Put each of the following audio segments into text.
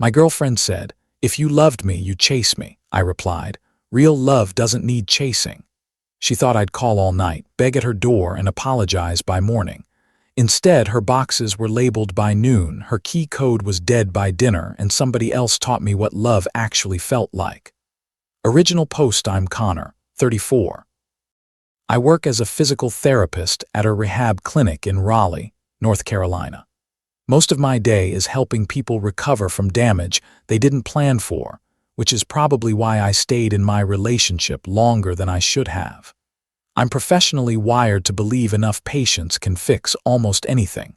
My girlfriend said, "If you loved me, you'd chase me." I replied, "Real love doesn't need chasing." She thought I'd call all night, beg at her door, and apologize by morning. Instead, her boxes were labeled by noon, her key code was dead by dinner, and somebody else taught me what love actually felt like. Original post. I'm Connor, 34. I work as a physical therapist at a rehab clinic in Raleigh, North Carolina. Most of my day is helping people recover from damage they didn't plan for, which is probably why I stayed in my relationship longer than I should have. I'm professionally wired to believe enough patience can fix almost anything.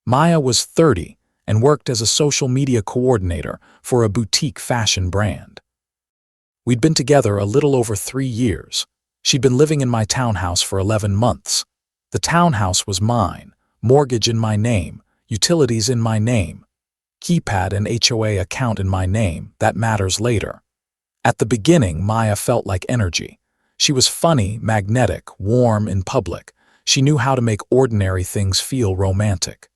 Maya was 30 and worked as a social media coordinator for a boutique fashion brand. We'd been together a little over 3 years. She'd been living in my townhouse for 11 months. The townhouse was mine, mortgage in my name, utilities in my name, keypad and HOA account in my name. That matters later. At the beginning, Maya felt like energy. She was funny, magnetic, warm in public. She knew how to make ordinary things feel romantic.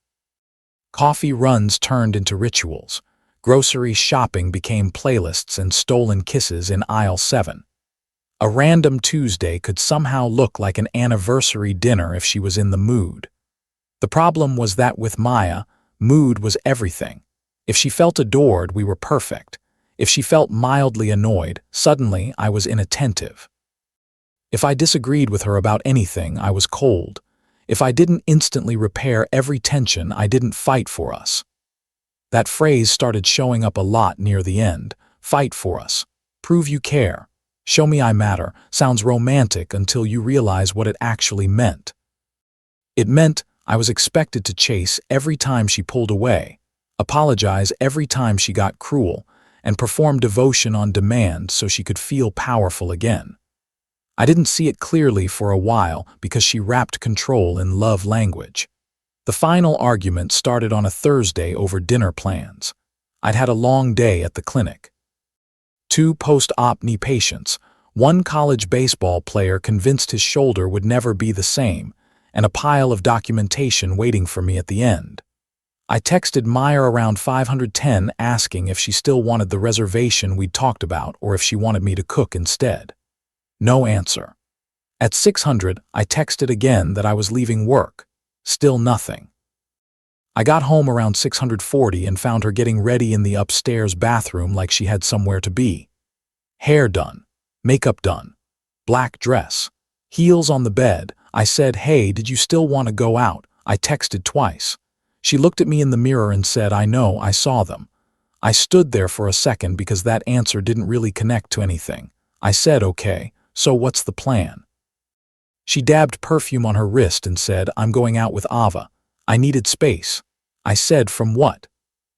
Coffee runs turned into rituals. Grocery shopping became playlists and stolen kisses in aisle 7. A random Tuesday could somehow look like an anniversary dinner if she was in the mood. The problem was that with Maya, mood was everything. If she felt adored, we were perfect. If she felt mildly annoyed, suddenly I was inattentive. If I disagreed with her about anything, I was cold. If I didn't instantly repair every tension, I didn't fight for us. That phrase started showing up a lot near the end. Fight for us. Prove you care. Show me I matter. Sounds romantic until you realize what it actually meant. It meant I was expected to chase every time she pulled away, apologize every time she got cruel, and perform devotion on demand so she could feel powerful again. I didn't see it clearly for a while because she wrapped control in love language. The final argument started on a Thursday over dinner plans. I'd had a long day at the clinic. 2 post-op knee patients, 1 college baseball player convinced his shoulder would never be the same, and a pile of documentation waiting for me at the end. I texted Maya around 510 asking if she still wanted the reservation we'd talked about or if she wanted me to cook instead. No answer. At 600, I texted again that I was leaving work. Still nothing. I got home around 640 and found her getting ready in the upstairs bathroom like she had somewhere to be. Hair done. Makeup done. Black dress. Heels on the bed. I said, "Hey, did you still want to go out?" I texted twice. She looked at me in the mirror and said, "I know, I saw them." I stood there for a second because that answer didn't really connect to anything. I said, "Okay, so what's the plan?" She dabbed perfume on her wrist and said, "I'm going out with Ava. I needed space." I said, "From what?"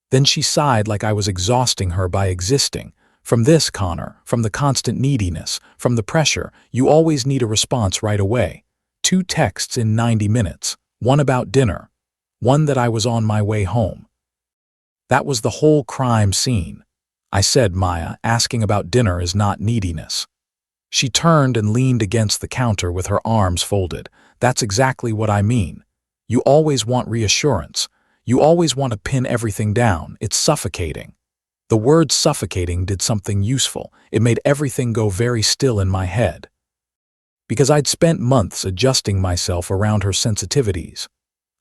Then she sighed like I was exhausting her by existing. "From this, Connor, from the constant neediness, from the pressure. You always need a response right away." 2 texts in 90 minutes, 1 about dinner, 1 that I was on my way home. That was the whole crime scene. I said, "Maya, asking about dinner is not neediness." She turned and leaned against the counter with her arms folded. "That's exactly what I mean. You always want reassurance. You always want to pin everything down. It's suffocating." The word suffocating did something useful. It made everything go very still in my head. Because I'd spent months adjusting myself around her sensitivities.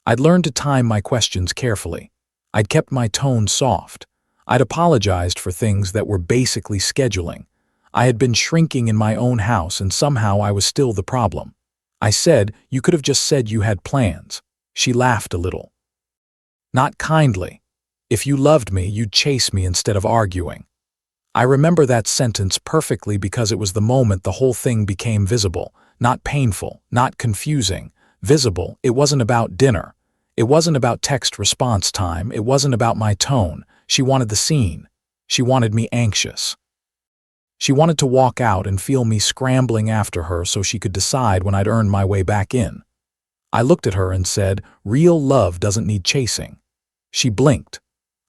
I'd learned to time my questions carefully. I'd kept my tone soft. I'd apologized for things that were basically scheduling. I had been shrinking in my own house and somehow I was still the problem. I said, "You could have just said you had plans." She laughed a little. Not kindly. "If you loved me, you'd chase me instead of arguing." I remember that sentence perfectly because it was the moment the whole thing became visible, not painful, not confusing, visible. It wasn't about dinner. It wasn't about text response time. It wasn't about my tone. She wanted the scene. She wanted me anxious. She wanted to walk out and feel me scrambling after her so she could decide when I'd earned my way back in. I looked at her and said, "Real love doesn't need chasing." She blinked.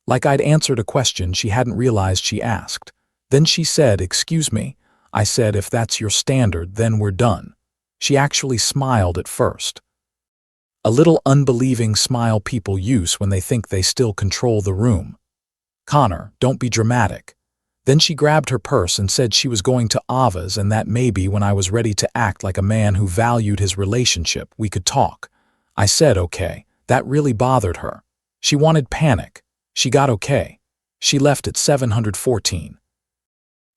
Like I'd answered a question she hadn't realized she asked. Then she said, "Excuse me." I said, "If that's your standard, then we're done." She actually smiled at first. A little unbelieving smile people use when they think they still control the room. Connor, don't be dramatic. Then she grabbed her purse and said she was going to Ava's and that maybe when I was ready to act like a man who valued his relationship, we could talk. I said okay. That really bothered her. She wanted panic. She got okay. She left at 714.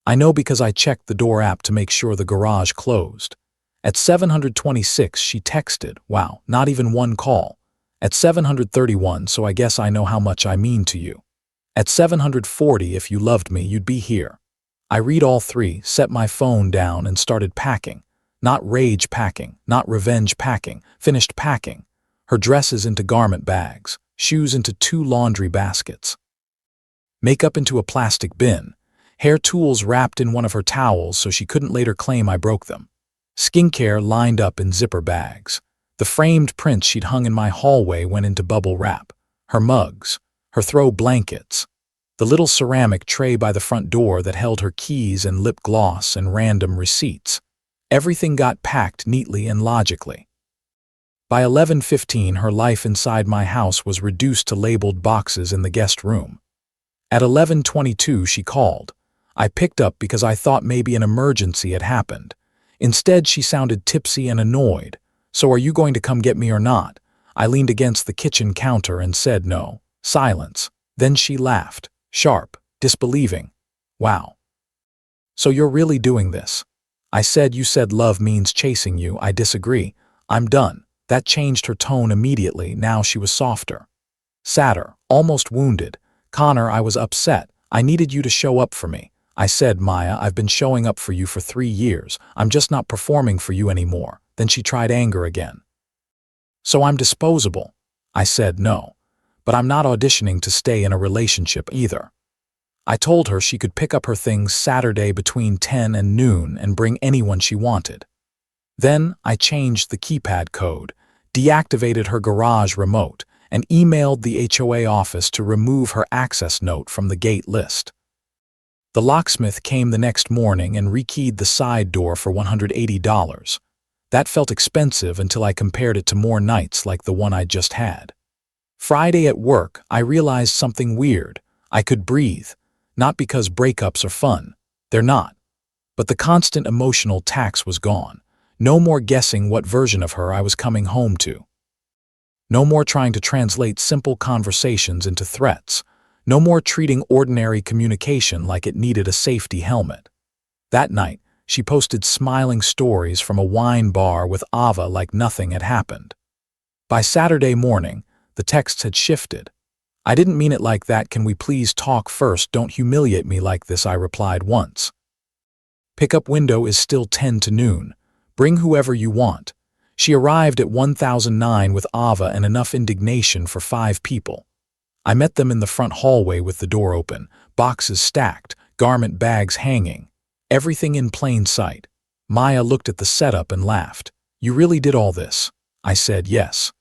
I know because I checked the door app to make sure the garage closed. At 726 she texted, wow, not even one call. At 731, so I guess I know how much I mean to you. At 740, if you loved me, you'd be here. I read all three, set my phone down and started packing. Not rage packing, not revenge packing, finished packing. Her dresses into garment bags, shoes into 2 laundry baskets. Makeup into a plastic bin. Hair tools wrapped in one of her towels so she couldn't later claim I broke them. Skincare lined up in zipper bags. The framed prints she'd hung in my hallway went into bubble wrap. Her mugs. Her throw blankets. The little ceramic tray by the front door that held her keys and lip gloss and random receipts. Everything got packed neatly and logically. By 11:15, her life inside my house was reduced to labeled boxes in the guest room. At 11:22, she called. I picked up because I thought maybe an emergency had happened. Instead, she sounded tipsy and annoyed. So are you going to come get me or not? I leaned against the kitchen counter and said no. Silence. Then she laughed, sharp, disbelieving. Wow. So you're really doing this? I said you said love means chasing you. I disagree. I'm done. That changed her tone immediately. Now she was softer. Sadder, almost wounded. Connor, I was upset. I needed you to show up for me. I said, Maya, I've been showing up for you for 3 years. I'm just not performing for you anymore. Then she tried anger again. So I'm disposable. I said no. But I'm not auditioning to stay in a relationship either. I told her she could pick up her things Saturday between 10 and noon and bring anyone she wanted. Then I changed the keypad code, deactivated her garage remote, and emailed the HOA office to remove her access note from the gate list. The locksmith came the next morning and rekeyed the side door for $180. That felt expensive until I compared it to more nights like the one I'd just had. Friday at work, I realized something weird. I could breathe. Not because breakups are fun. They're not. But the constant emotional tax was gone. No more guessing what version of her I was coming home to. No more trying to translate simple conversations into threats. No more treating ordinary communication like it needed a safety helmet. That night, she posted smiling stories from a wine bar with Ava like nothing had happened. By Saturday morning, the texts had shifted. I didn't mean it like that. Can we please talk first? Don't humiliate me like this, I replied once. Pickup window is still 10 to noon. Bring whoever you want. She arrived at 1009 with Ava and enough indignation for 5 people. I met them in the front hallway with the door open, boxes stacked, garment bags hanging, everything in plain sight. Maya looked at the setup and laughed. You really did all this? I said yes.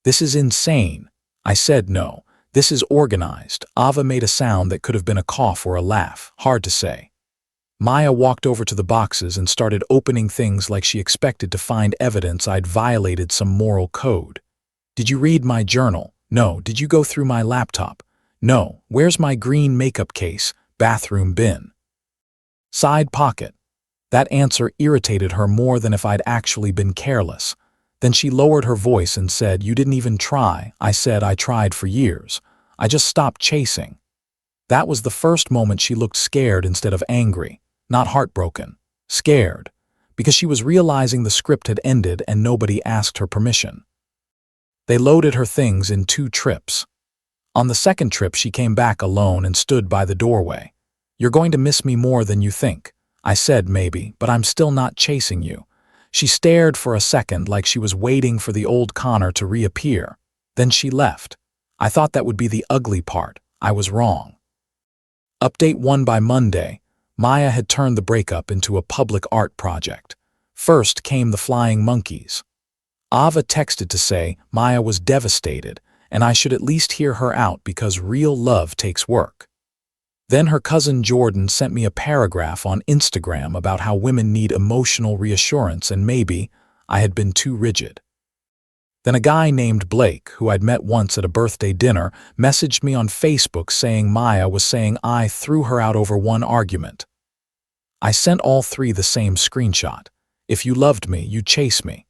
This is insane. I said no. This is organized. Ava made a sound that could have been a cough or a laugh. Hard to say. Maya walked over to the boxes and started opening things like she expected to find evidence I'd violated some moral code. Did you read my journal? No. Did you go through my laptop? No. Where's my green makeup case? Bathroom bin. Side pocket. That answer irritated her more than if I'd actually been careless. Then she lowered her voice and said, you didn't even try. I said I tried for years. I just stopped chasing. That was the first moment she looked scared instead of angry, not heartbroken. Scared, because she was realizing the script had ended and nobody asked her permission. They loaded her things in 2 trips. On the second trip, she came back alone and stood by the doorway. You're going to miss me more than you think. I said maybe, but I'm still not chasing you. She stared for a second like she was waiting for the old Connor to reappear. Then she left. I thought that would be the ugly part. I was wrong. Update 1 by Monday. Maya had turned the breakup into a public art project. First came the flying monkeys. Ava texted to say Maya was devastated and I should at least hear her out because real love takes work. Then her cousin Jordan sent me a paragraph on Instagram about how women need emotional reassurance and maybe I had been too rigid. Then a guy named Blake, who I'd met once at a birthday dinner, messaged me on Facebook saying Maya was saying I threw her out over one argument. I sent all three the same screenshot. If you loved me, you'd chase me.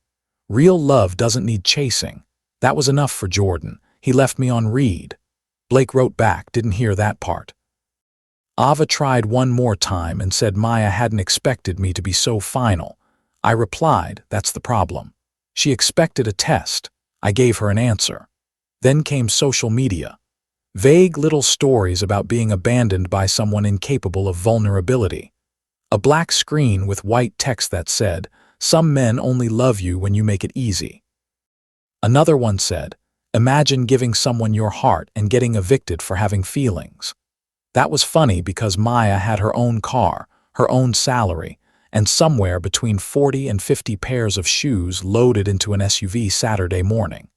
Real love doesn't need chasing. That was enough for Jordan. He left me on read. Blake wrote back, didn't hear that part. Ava tried one more time and said Maya hadn't expected me to be so final. I replied, that's the problem. She expected a test. I gave her an answer. Then came social media. Vague little stories about being abandoned by someone incapable of vulnerability. A black screen with white text that said, "Some men only love you when you make it easy." Another one said, "Imagine giving someone your heart and getting evicted for having feelings." That was funny because Maya had her own car, her own salary, and somewhere between 40 and 50 pairs of shoes loaded into an SUV Saturday morning.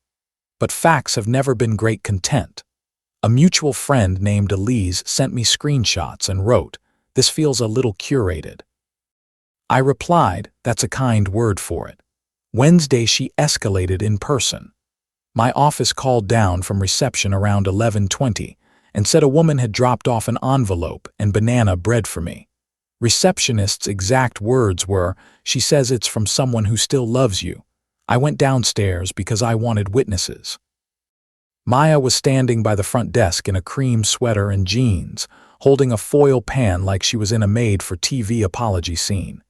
But facts have never been great content. A mutual friend named Elise sent me screenshots and wrote, "This feels a little curated." I replied, "That's a kind word for it." Wednesday she escalated in person. My office called down from reception around 11:20 and said a woman had dropped off an envelope and banana bread for me. Receptionist's exact words were, "She says it's from someone who still loves you." I went downstairs because I wanted witnesses. Maya was standing by the front desk in a cream sweater and jeans, holding a foil pan like she was in a made-for-TV apology scene.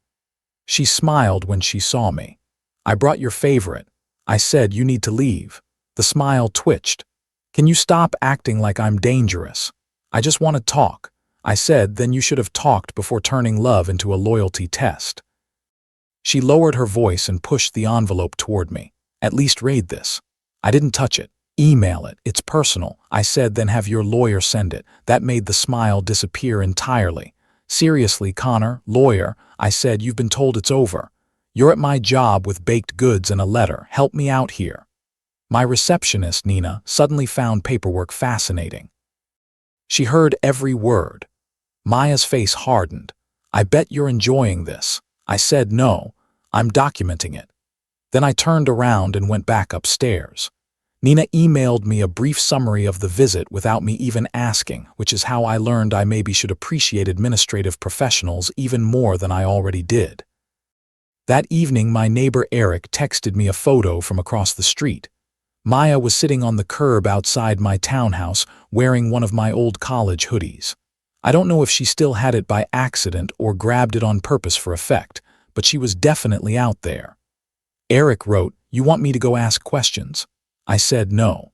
She smiled when she saw me. "I brought your favorite." I said, "You need to leave." The smile twitched. "Can you stop acting like I'm dangerous? I just want to talk." I said, "Then you should have talked before turning love into a loyalty test." She lowered her voice and pushed the envelope toward me. "At least read this." I didn't touch it. "Email it. It's personal." I said, "Then have your lawyer send it." That made the smile disappear entirely. "Seriously, Connor, lawyer," I said, "you've been told it's over. You're at my job with baked goods and a letter. Help me out here." My receptionist, Nina, suddenly found paperwork fascinating. She heard every word. Maya's face hardened. "I bet you're enjoying this." I said, "No, I'm documenting it." Then I turned around and went back upstairs. Nina emailed me a brief summary of the visit without me even asking, which is how I learned I maybe should appreciate administrative professionals even more than I already did. That evening, my neighbor Eric texted me a photo from across the street. Maya was sitting on the curb outside my townhouse wearing one of my old college hoodies. I don't know if she still had it by accident or grabbed it on purpose for effect, but she was definitely out there. Eric wrote, "You want me to go ask questions?" I said no.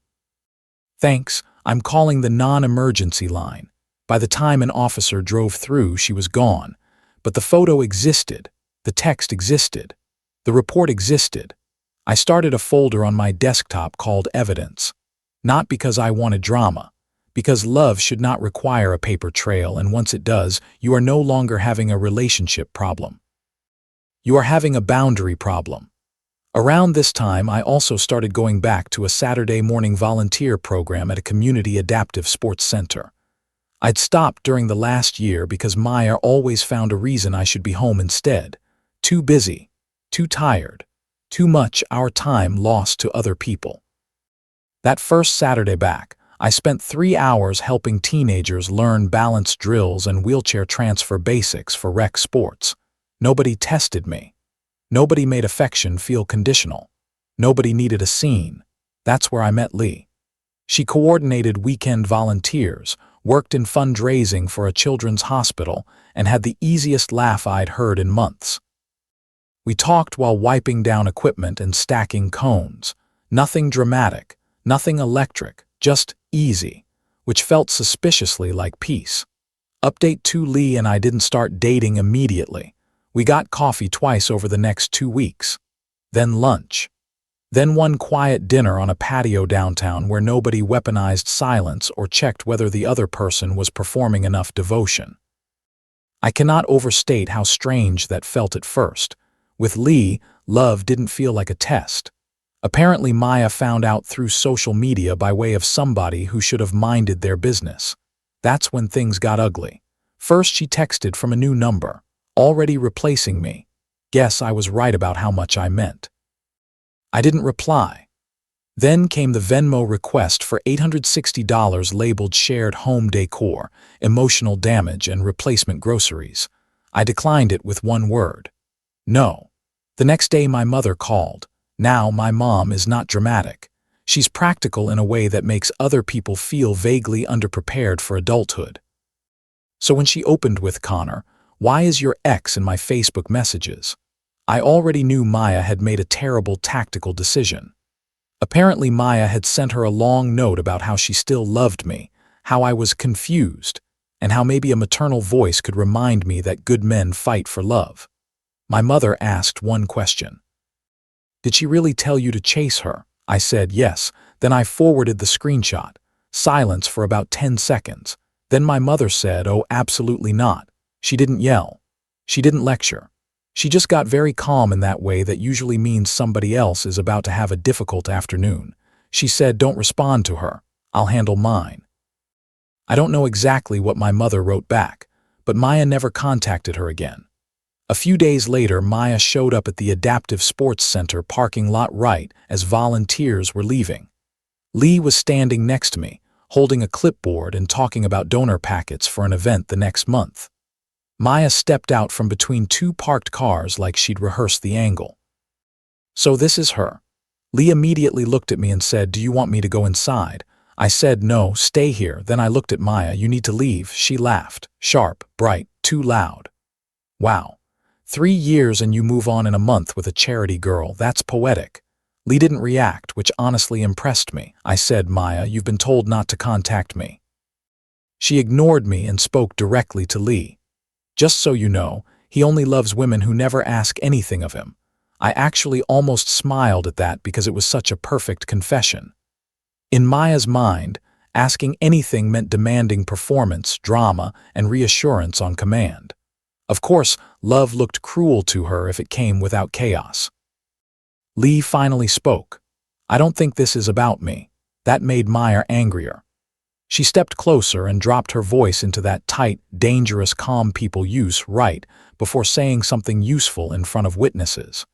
"Thanks, I'm calling the non-emergency line." By the time an officer drove through, she was gone. But the photo existed. The text existed. The report existed. I started a folder on my desktop called Evidence. Not because I wanted drama. Because love should not require a paper trail, and once it does, you are no longer having a relationship problem. You are having a boundary problem. Around this time, I also started going back to a Saturday morning volunteer program at a community adaptive sports center. I'd stopped during the last year because Maya always found a reason I should be home instead. Too busy, too tired, too much our time lost to other people. That first Saturday back, I spent 3 hours helping teenagers learn balance drills and wheelchair transfer basics for rec sports. Nobody tested me. Nobody made affection feel conditional. Nobody needed a scene. That's where I met Lee. She coordinated weekend volunteers, worked in fundraising for a children's hospital, and had the easiest laugh I'd heard in months. We talked while wiping down equipment and stacking cones. Nothing dramatic, nothing electric, just easy, which felt suspiciously like peace. Update 2: Lee and I didn't start dating immediately. We got coffee twice over the next 2 weeks. Then lunch. Then one quiet dinner on a patio downtown where nobody weaponized silence or checked whether the other person was performing enough devotion. I cannot overstate how strange that felt at first. With Lee, love didn't feel like a test. Apparently Maya found out through social media by way of somebody who should have minded their business. That's when things got ugly. First she texted from a new number, already replacing me. Guess I was right about how much I meant. I didn't reply. Then came the Venmo request for $860 labeled shared home decor, emotional damage, and replacement groceries. I declined it with one word. No. The next day my mother called. Now my mom is not dramatic. She's practical in a way that makes other people feel vaguely underprepared for adulthood. So when she opened with, "Connor, why is your ex in my Facebook messages?" I already knew Maya had made a terrible tactical decision. Apparently Maya had sent her a long note about how she still loved me, how I was confused, and how maybe a maternal voice could remind me that good men fight for love. My mother asked one question. "Did she really tell you to chase her?" I said yes. Then I forwarded the screenshot. Silence for about 10 seconds. Then my mother said, "Oh, absolutely not. She didn't yell. She didn't lecture. She just got very calm in that way that usually means somebody else is about to have a difficult afternoon. She said, 'Don't respond to her. I'll handle mine.'" I don't know exactly what my mother wrote back, but Maya never contacted her again. A few days later, Maya showed up at the Adaptive Sports Center parking lot right as volunteers were leaving. Lee was standing next to me, holding a clipboard and talking about donor packets for an event the next month. Maya stepped out from between two parked cars like she'd rehearsed the angle. "So this is her." Lee immediately looked at me and said, "Do you want me to go inside?" I said, "No, stay here." Then I looked at Maya. "You need to leave." She laughed, sharp, bright, too loud. Wow. 3 years and you move on in a month with a charity girl. That's poetic. Lee didn't react, which honestly impressed me. I said, "Maya, you've been told not to contact me." She ignored me and spoke directly to Lee. "Just so you know, he only loves women who never ask anything of him." I actually almost smiled at that because it was such a perfect confession. In Maya's mind, asking anything meant demanding performance, drama, and reassurance on command. Of course, love looked cruel to her if it came without chaos. Lee finally spoke. "I don't think this is about me." That made Maya angrier. She stepped closer and dropped her voice into that tight, dangerous calm people use right before saying something useful in front of witnesses.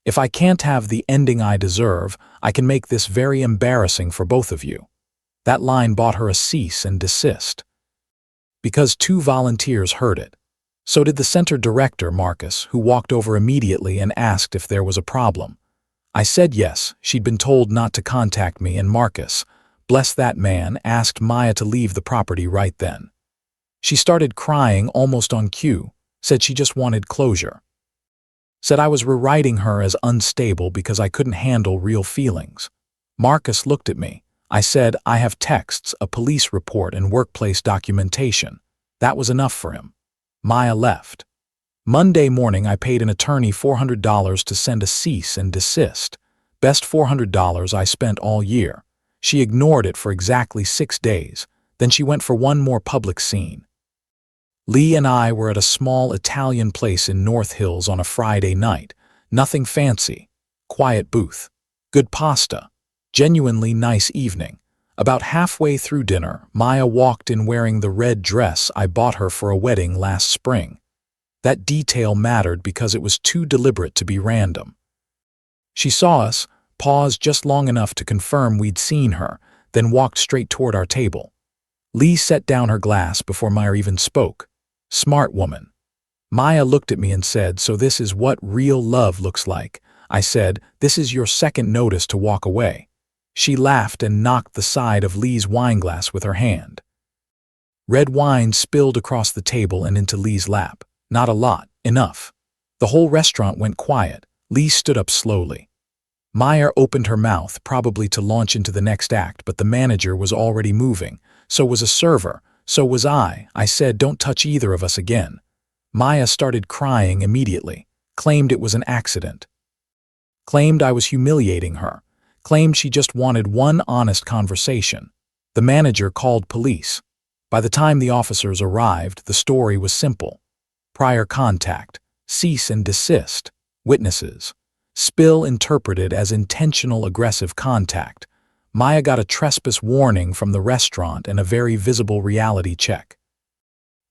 "If I can't have the ending I deserve, I can make this very embarrassing for both of you." That line bought her a cease and desist. Because 2 volunteers heard it. So did the center director, Marcus, who walked over immediately and asked if there was a problem. I said yes, she'd been told not to contact me, and Marcus, bless that man, asked Maya to leave the property right then. She started crying almost on cue, said she just wanted closure. Said I was rewriting her as unstable because I couldn't handle real feelings. Marcus looked at me. I said, "I have texts, a police report, and workplace documentation." That was enough for him. Maya left. Monday morning I paid an attorney $400 to send a cease and desist. Best $400 I spent all year. She ignored it for exactly 6 days. Then she went for one more public scene. Lee and I were at a small Italian place in North Hills on a Friday night. Nothing fancy. Quiet booth. Good pasta. Genuinely nice evening. About halfway through dinner, Maya walked in wearing the red dress I bought her for a wedding last spring. That detail mattered because it was too deliberate to be random. She saw us, paused just long enough to confirm we'd seen her, then walked straight toward our table. Lee set down her glass before Maya even spoke. Smart woman. Maya looked at me and said, "So this is what real love looks like." I said, "This is your second notice to walk away." She laughed and knocked the side of Lee's wineglass with her hand. Red wine spilled across the table and into Lee's lap. Not a lot, enough. The whole restaurant went quiet. Lee stood up slowly. Maya opened her mouth, probably to launch into the next act, but the manager was already moving. So was a server. So was I. I said, "Don't touch either of us again." Maya started crying immediately. Claimed it was an accident. Claimed I was humiliating her. Claimed she just wanted one honest conversation. The manager called police. By the time the officers arrived, the story was simple. Prior contact, cease and desist, witnesses. Spill interpreted as intentional aggressive contact. Maya got a trespass warning from the restaurant and a very visible reality check.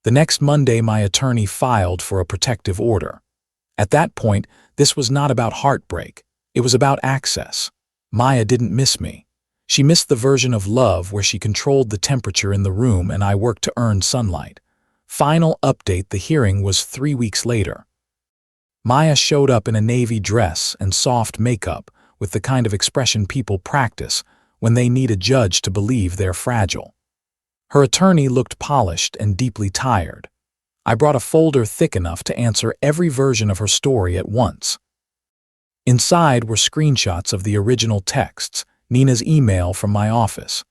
The next Monday, my attorney filed for a protective order. At that point, this was not about heartbreak. It was about access. Maya didn't miss me. She missed the version of love where she controlled the temperature in the room and I worked to earn sunlight. Final update: the hearing was 3 weeks later. Maya showed up in a navy dress and soft makeup, with the kind of expression people practice when they need a judge to believe they're fragile. Her attorney looked polished and deeply tired. I brought a folder thick enough to answer every version of her story at once. Inside were screenshots of the original texts, Nina's email from my office,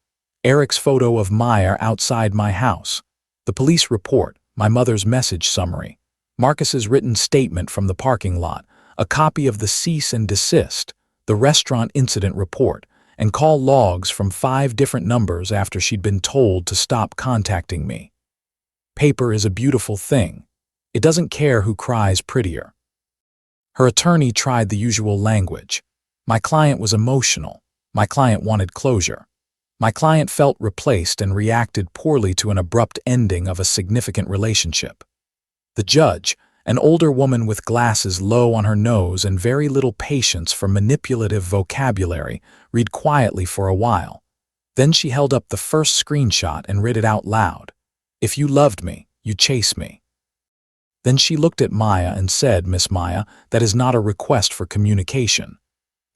Eric's photo of Maya outside my house, the police report, my mother's message summary, Marcus's written statement from the parking lot, a copy of the cease and desist, the restaurant incident report, and call logs from 5 different numbers after she'd been told to stop contacting me. Paper is a beautiful thing. It doesn't care who cries prettier. Her attorney tried the usual language. My client was emotional. My client wanted closure. My client felt replaced and reacted poorly to an abrupt ending of a significant relationship. The judge, an older woman with glasses low on her nose and very little patience for manipulative vocabulary, read quietly for a while. Then she held up the first screenshot and read it out loud. "If you loved me, you'd chase me." Then she looked at Maya and said, "Miss Maya, that is not a request for communication.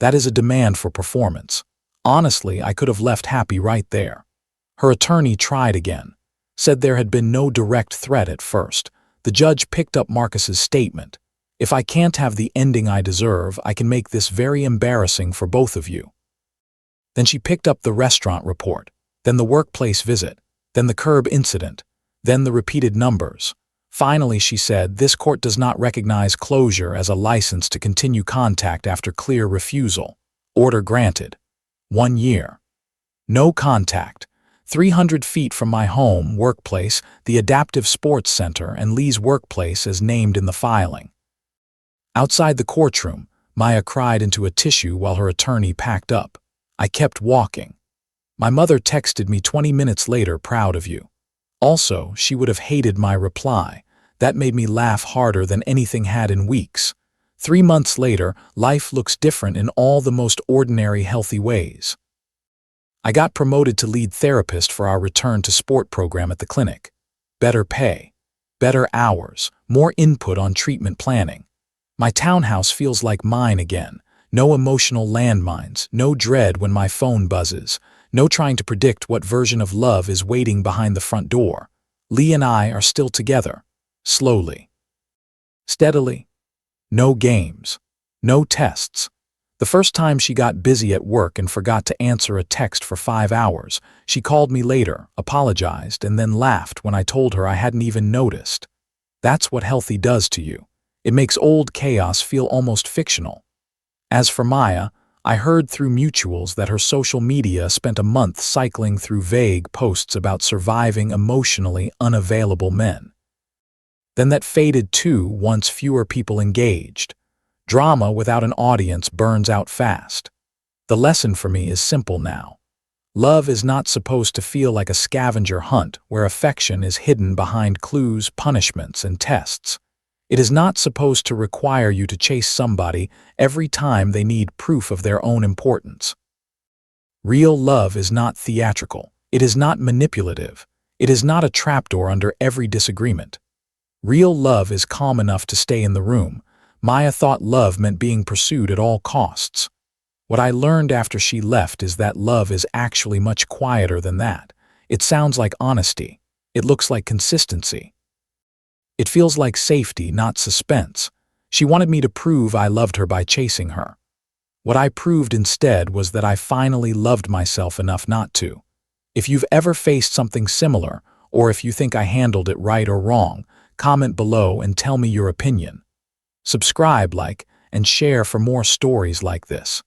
That is a demand for performance." Honestly, I could have left happy right there. Her attorney tried again, said there had been no direct threat at first. The judge picked up Marcus's statement. "If I can't have the ending I deserve, I can make this very embarrassing for both of you." Then she picked up the restaurant report, then the workplace visit, then the curb incident, then the repeated numbers. Finally, she said, "This court does not recognize closure as a license to continue contact after clear refusal. Order granted. 1 year. No contact. 300 feet from my home, workplace, the Adaptive Sports Center, and Lee's workplace as named in the filing." Outside the courtroom, Maya cried into a tissue while her attorney packed up. I kept walking. My mother texted me 20 minutes later, "Proud of you." Also, she would have hated my reply. That made me laugh harder than anything had in weeks. 3 months later, life looks different in all the most ordinary, healthy ways. I got promoted to lead therapist for our return to sport program at the clinic. Better pay, better hours, more input on treatment planning. My townhouse feels like mine again. No emotional landmines, no dread when my phone buzzes, no trying to predict what version of love is waiting behind the front door. Lee and I are still together. Slowly. Steadily. No games. No tests. The first time she got busy at work and forgot to answer a text for 5 hours, she called me later, apologized, and then laughed when I told her I hadn't even noticed. That's what healthy does to you. It makes old chaos feel almost fictional. As for Maya, I heard through mutuals that her social media spent a month cycling through vague posts about surviving emotionally unavailable men. Then that faded too once fewer people engaged. Drama without an audience burns out fast. The lesson for me is simple now. Love is not supposed to feel like a scavenger hunt where affection is hidden behind clues, punishments, and tests. It is not supposed to require you to chase somebody every time they need proof of their own importance. Real love is not theatrical. It is not manipulative. It is not a trapdoor under every disagreement. Real love is calm enough to stay in the room. Maya thought love meant being pursued at all costs. What I learned after she left is that love is actually much quieter than that. It sounds like honesty. It looks like consistency. It feels like safety, not suspense. She wanted me to prove I loved her by chasing her. What I proved instead was that I finally loved myself enough not to. If you've ever faced something similar, or if you think I handled it right or wrong, comment below and tell me your opinion. Subscribe, like, and share for more stories like this.